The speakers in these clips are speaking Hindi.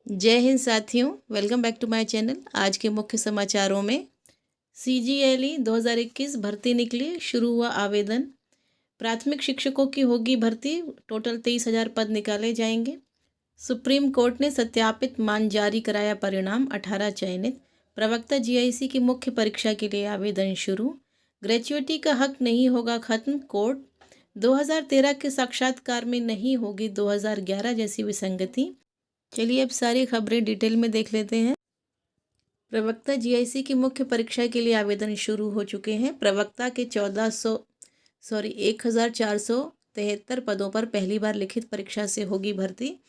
जय हिंद साथियों, welcome back to my channel. आज के मुख्य समाचारों में CGLE 2021 भर्ती निकली, शुरू हुआ आवेदन। प्राथमिक शिक्षकों की होगी भर्ती, टोटल 23,000 पद निकाले जाएंगे। सुप्रीम कोर्ट ने सत्यापित मान जारी कराया, परिणाम 18 चयनित। प्रवक्ता GIC की मुख्य परीक्षा के लिए आवेदन शुरू। ग्रेच्युइटी का हक नहीं होगा खत्म, कोर्ट। 2013 के साक्षात्कार में नहीं होगी 2011 जैसी विसंगति। चलिए अब सारी खबरें डिटेल में देख लेते हैं। प्रवक्ता GIC की मुख्य परीक्षा के लिए आवेदन शुरू हो चुके हैं। प्रवक्ता के 1473 पदों पर पहली बार लिखित परीक्षा से होगी भर्ती।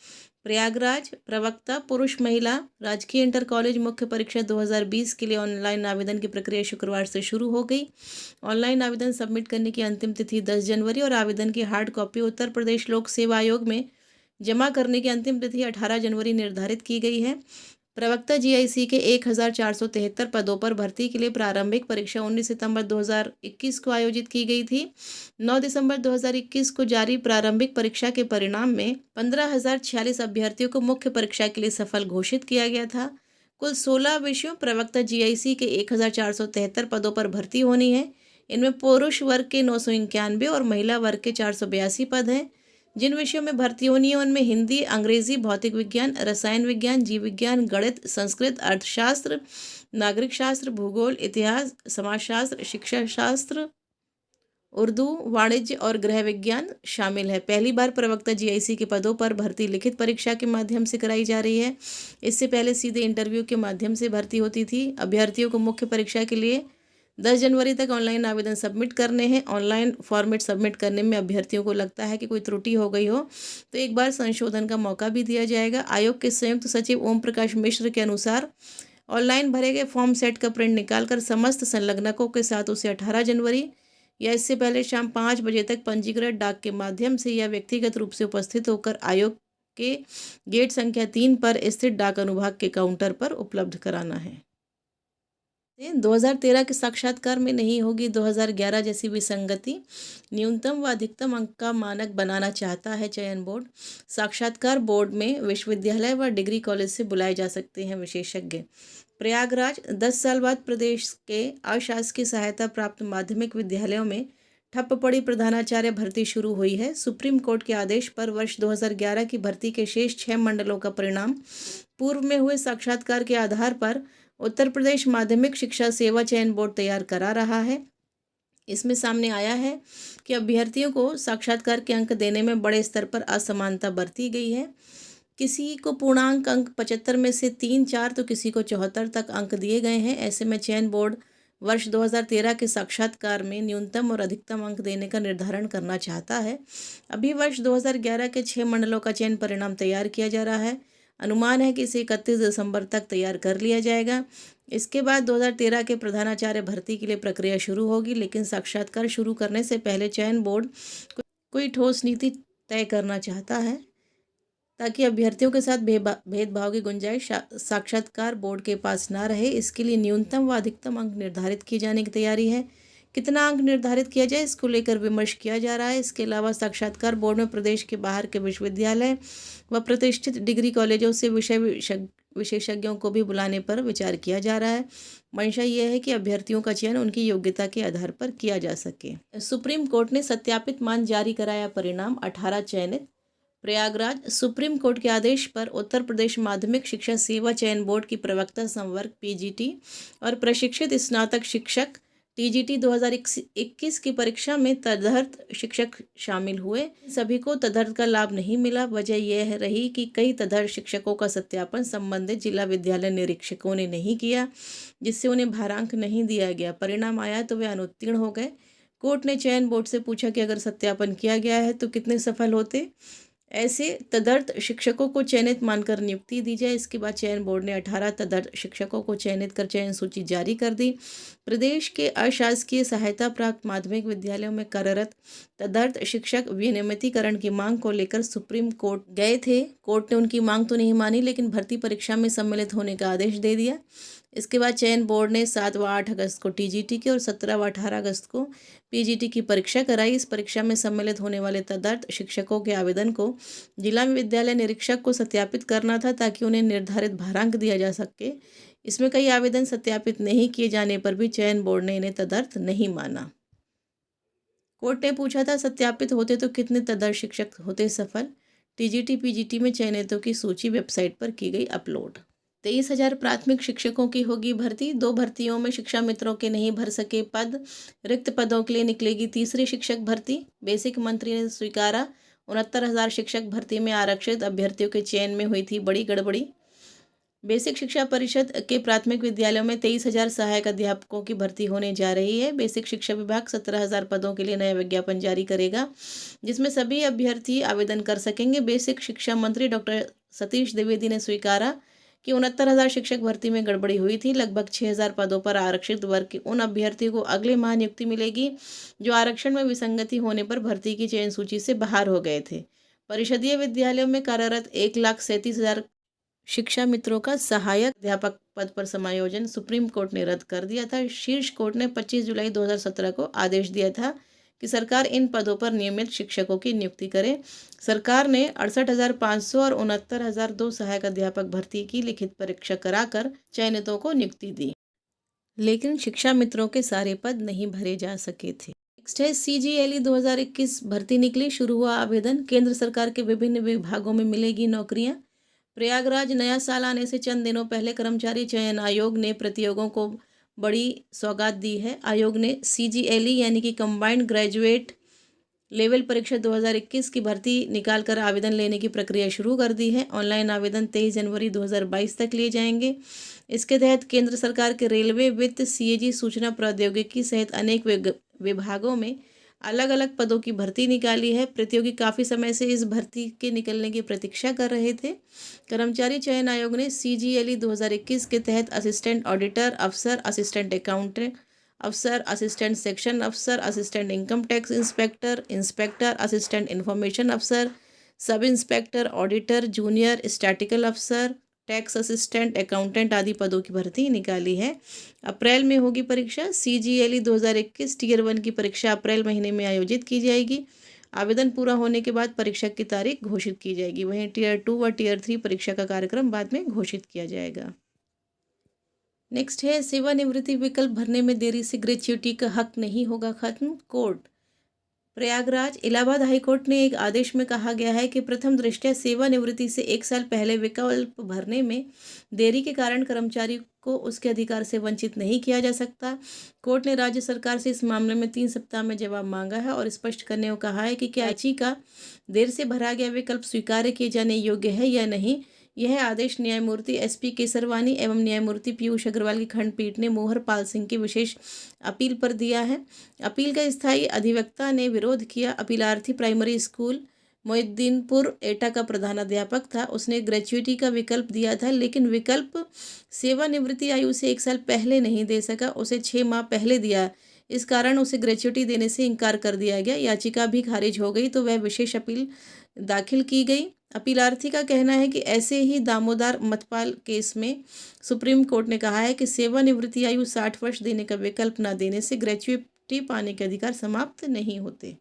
प्रयागराज प्रवक्ता पुरुष महिला राजकीय इंटर कॉलेज मुख्य परीक्षा 2020 के लिए ऑनलाइन आवेदन की प्रक्रिया शुक्रवार से शुरू हो गई। ऑनलाइन आवेदन सबमिट करने की अंतिम तिथि 10 जनवरी और आवेदन की हार्ड कॉपी उत्तर प्रदेश लोक सेवा आयोग में जमा करने की अंतिम तिथि 18 जनवरी निर्धारित की गई है। प्रवक्ता GIC के 1473 पदों पर भर्ती के लिए प्रारंभिक परीक्षा 19 सितंबर 2021 को आयोजित की गई थी। 9 दिसंबर 2021 को जारी प्रारंभिक परीक्षा के परिणाम में 15,046 अभ्यर्थियों को मुख्य परीक्षा के लिए सफल घोषित किया गया था। कुल 16 विषयों प्रवक्ता GIC के 1473 पदों पर भर्ती होनी है। इनमें पुरुष वर्ग के 991 और महिला वर्ग के 482 पद हैं। जिन विषयों में भर्ती होनी है उनमें हिंदी, अंग्रेजी, भौतिक विज्ञान, रसायन विज्ञान, जीव विज्ञान, गणित, संस्कृत, अर्थशास्त्र, नागरिक शास्त्र, भूगोल, इतिहास, समाजशास्त्र, शिक्षा शास्त्र, उर्दू, वाणिज्य और गृह विज्ञान शामिल है। पहली बार प्रवक्ता GIC के पदों पर भर्ती लिखित परीक्षा के माध्यम से कराई जा रही है। इससे पहले सीधे इंटरव्यू के माध्यम से भर्ती होती थी। अभ्यर्थियों को मुख्य परीक्षा के लिए 10 जनवरी तक ऑनलाइन आवेदन सबमिट करने हैं। ऑनलाइन फॉर्मेट सबमिट करने में अभ्यर्थियों को लगता है कि कोई त्रुटि हो गई हो तो एक बार संशोधन का मौका भी दिया जाएगा। आयोग के संयुक्त सचिव ओम प्रकाश मिश्र के अनुसार ऑनलाइन भरे गए फॉर्म सेट का प्रिंट निकालकर समस्त संलग्नकों के साथ उसे 18 जनवरी या इससे पहले शाम 5 बजे तक पंजीकृत डाक के माध्यम से या व्यक्तिगत रूप से उपस्थित होकर आयोग के गेट संख्या 3 पर स्थित डाक अनुभाग के काउंटर पर उपलब्ध कराना है। 2013 के साक्षात्कार में नहीं होगी 2011 जैसी विसंगति। न्यूनतम व अधिकतम अंक का मानक बनाना चाहता है चयन बोर्ड। साक्षात्कार बोर्ड में विश्वविद्यालय व डिग्री कॉलेज से बुलाए जा सकते हैं विशेषज्ञ। प्रयागराज 10 साल बाद प्रदेश के अशासकीय सहायता प्राप्त माध्यमिक विद्यालयों में ठप पड़ी प्रधानाचार्य भर्ती शुरू हुई है। सुप्रीम कोर्ट के आदेश पर वर्ष 2011 की भर्ती के शेष 6 मंडलों का परिणाम पूर्व में हुए साक्षात्कार के आधार पर उत्तर प्रदेश माध्यमिक शिक्षा सेवा चयन बोर्ड तैयार करा रहा है। इसमें सामने आया है कि अभ्यर्थियों को साक्षात्कार के अंक देने में बड़े स्तर पर असमानता बरती गई है। किसी को पूर्णांक अंक 75 में से 3-4 तो किसी को 74 तक अंक दिए गए हैं। ऐसे में चयन बोर्ड वर्ष 2013 के साक्षात्कार में न्यूनतम और अधिकतम अंक देने का निर्धारण करना चाहता है। अभी वर्ष 2011 के 6 मंडलों का चयन परिणाम तैयार किया जा रहा है। अनुमान है कि इसे 31 दिसंबर तक तैयार कर लिया जाएगा। इसके बाद 2013 के प्रधानाचार्य भर्ती के लिए प्रक्रिया शुरू होगी, लेकिन साक्षात्कार शुरू करने से पहले चयन बोर्ड कोई ठोस नीति तय करना चाहता है ताकि अभ्यर्थियों के साथ भेदभाव की गुंजाइश साक्षात्कार बोर्ड के पास ना रहे। इसके लिए न्यूनतम व अधिकतम अंक निर्धारित किए जाने की तैयारी है। कितना अंक निर्धारित किया जाए इसको लेकर विमर्श किया जा रहा है। इसके अलावा साक्षात्कार बोर्ड में प्रदेश के बाहर के विश्वविद्यालय व प्रतिष्ठित डिग्री कॉलेजों से विशेषज्ञों को भी बुलाने पर विचार किया जा रहा है। मंशा यह है कि अभ्यर्थियों का चयन उनकी योग्यता के आधार पर किया जा सके। सुप्रीम कोर्ट ने सत्यापित मान जारी कराया, परिणाम 18 चयनित। प्रयागराज सुप्रीम कोर्ट के आदेश पर उत्तर प्रदेश माध्यमिक शिक्षा सेवा चयन बोर्ड की प्रवक्ता संवर्ग PGT और प्रशिक्षित स्नातक शिक्षक TGT 2021 की परीक्षा में तदर्थ शिक्षक शामिल हुए। सभी को तदर्थ का लाभ नहीं मिला। वजह यह रही कि कई तदर्थ शिक्षकों का सत्यापन संबंधित जिला विद्यालय निरीक्षकों ने नहीं किया, जिससे उन्हें भारांक नहीं दिया गया। परिणाम आया तो वे अनुत्तीर्ण हो गए। कोर्ट ने चयन बोर्ड से पूछा कि अगर सत्यापन किया गया है तो कितने सफल होते। ऐसे तदर्थ शिक्षकों को चयनित मानकर नियुक्ति दी जाए। इसके बाद चयन बोर्ड ने 18 तदर्थ शिक्षकों को चयनित कर चयन सूची जारी कर दी। प्रदेश के अशासकीय सहायता प्राप्त माध्यमिक विद्यालयों में कार्यरत तदर्थ शिक्षक विनियमितीकरण की मांग को लेकर सुप्रीम कोर्ट गए थे। कोर्ट ने उनकी मांग तो नहीं मानी, लेकिन भर्ती परीक्षा में सम्मिलित होने का आदेश दे दिया। इसके बाद चयन बोर्ड ने 7 व 8 अगस्त को टीजीटी की और 17 व 18 अगस्त को पीजीटी की परीक्षा कराई। इस परीक्षा में सम्मिलित होने वाले तदर्थ शिक्षकों के आवेदन को जिला विद्यालय निरीक्षक को सत्यापित करना था, ताकि उन्हें निर्धारित भारांक दिया जा सके। इसमें कई आवेदन सत्यापित नहीं किए जाने पर भी चयन बोर्ड ने इन्हें तदर्थ नहीं माना। कोर्ट ने पूछा था, सत्यापित होते तो कितने तदर्थ शिक्षक होते सफल। टीजीटी पीजीटी में चयनितों की सूची वेबसाइट पर की गई अपलोड। 23,000 प्राथमिक शिक्षकों की होगी भर्ती। 2 भर्तियों में शिक्षा मित्रों के नहीं भर सके पद। रिक्त पदों के लिए निकलेगी तीसरी शिक्षक भर्ती। बेसिक मंत्री ने स्वीकारा। 69,000 शिक्षक भर्ती में आरक्षित अभ्यर्थियों के चयन में हुई थी बड़ी गड़बड़ी। बेसिक शिक्षा परिषद के प्राथमिक विद्यालयों में 23,000 सहायक अध्यापकों की भर्ती होने जा रही है। बेसिक शिक्षा विभाग 17,000 पदों के लिए नया विज्ञापन जारी करेगा, जिसमें सभी अभ्यर्थी आवेदन कर सकेंगे। बेसिक शिक्षा मंत्री डॉक्टर सतीश द्विवेदी ने स्वीकारा कि 69,000 शिक्षक भर्ती में गड़बड़ी हुई थी। लगभग 6,000 पदों पर आरक्षित वर्ग के उन अभ्यर्थियों को अगले माह नियुक्ति मिलेगी जो आरक्षण में विसंगति होने पर भर्ती की चयन सूची से बाहर हो गए थे। परिषदीय विद्यालयों में कार्यरत 1,37,000 शिक्षा मित्रों का सहायक अध्यापक पद पर समायोजन सुप्रीम कोर्ट ने रद्द कर दिया था। शीर्ष कोर्ट ने 25 जुलाई 2017 को आदेश दिया था कि सरकार इन पदों पर नियमित शिक्षकों की नियुक्ति करे। सरकार ने 68,500 और 69,002 सहायक अध्यापक भर्ती की लिखित परीक्षा कराकर चयनितों को नियुक्ति दी, लेकिन शिक्षा मित्रों के सारे पद नहीं भरे जा सके थे। नेक्स्ट है CGLE 2021 भर्ती निकली, शुरू हुआ आवेदन। केंद्र सरकार के विभिन्न विभागों में मिलेगी नौकरियां। प्रयागराज नया साल आने से चंद दिनों पहले कर्मचारी चयन आयोग ने प्रतियोगियों को बड़ी सौगात दी है। आयोग ने CGLE यानी कि कंबाइंड ग्रेजुएट लेवल परीक्षा 2021 की भर्ती निकालकर आवेदन लेने की प्रक्रिया शुरू कर दी है। ऑनलाइन आवेदन 23 जनवरी 2022 तक लिए जाएंगे। इसके तहत केंद्र सरकार के रेलवे, वित्त, CAG, सूचना प्रौद्योगिकी सहित अनेक विभागों में अलग अलग पदों की भर्ती निकाली है। प्रतियोगी काफ़ी समय से इस भर्ती के निकलने की प्रतीक्षा कर रहे थे। कर्मचारी चयन आयोग ने CGLE 2021 के तहत असिस्टेंट ऑडिटर अफसर, असिस्टेंट अकाउंटेंट अफसर, असिस्टेंट सेक्शन अफसर, assistant income tax inspector, inspector, assistant information अफसर, sub inspector, auditor, junior statistical अफसर, टैक्स असिस्टेंट, अकाउंटेंट आदि पदों की भर्ती निकाली है। अप्रैल में होगी परीक्षा। CGLE 2021 टियर 1 की परीक्षा अप्रैल महीने में आयोजित की जाएगी। आवेदन पूरा होने के बाद परीक्षा की तारीख घोषित की जाएगी। वहीं टियर 2 व टियर 3 परीक्षा का कार्यक्रम बाद में घोषित किया जाएगा। नेक्स्ट है सेवानिवृत्ति विकल्प भरने में देरी से ग्रेच्युटी का हक नहीं होगा खत्म। कोर्ट प्रयागराज इलाहाबाद हाईकोर्ट ने एक आदेश में कहा गया है कि प्रथम दृष्टया सेवानिवृत्ति से 1 साल पहले विकल्प भरने में देरी के कारण कर्मचारी को उसके अधिकार से वंचित नहीं किया जा सकता। कोर्ट ने राज्य सरकार से इस मामले में 3 सप्ताह में जवाब मांगा है और स्पष्ट करने को कहा है कि क्या याचिका देर से भरा गया विकल्प स्वीकार्य किए जाने योग्य है या नहीं। यह आदेश न्यायमूर्ति SP केसरवानी एवं न्यायमूर्ति पीयूष अग्रवाल की खंडपीठ ने मोहर पाल सिंह की विशेष अपील पर दिया है। अपील का स्थायी अधिवक्ता ने विरोध किया। अपीलार्थी प्राइमरी स्कूल मोहिद्दीनपुर एटा का प्रधानाध्यापक था। उसने ग्रेच्युटी का विकल्प दिया था, लेकिन विकल्प सेवानिवृत्ति आयु से 1 साल पहले नहीं दे सका, उसे 6 माह पहले दिया। इस कारण उसे ग्रेच्युटी देने से इनकार कर दिया गया। याचिका भी खारिज हो गई तो वह विशेष अपील दाखिल की गई। अपीलार्थी का कहना है कि ऐसे ही दामोदर मतपाल केस में सुप्रीम कोर्ट ने कहा है कि सेवानिवृत्ति आयु 60 वर्ष देने का विकल्प न देने से ग्रेच्युटी पाने के अधिकार समाप्त नहीं होते।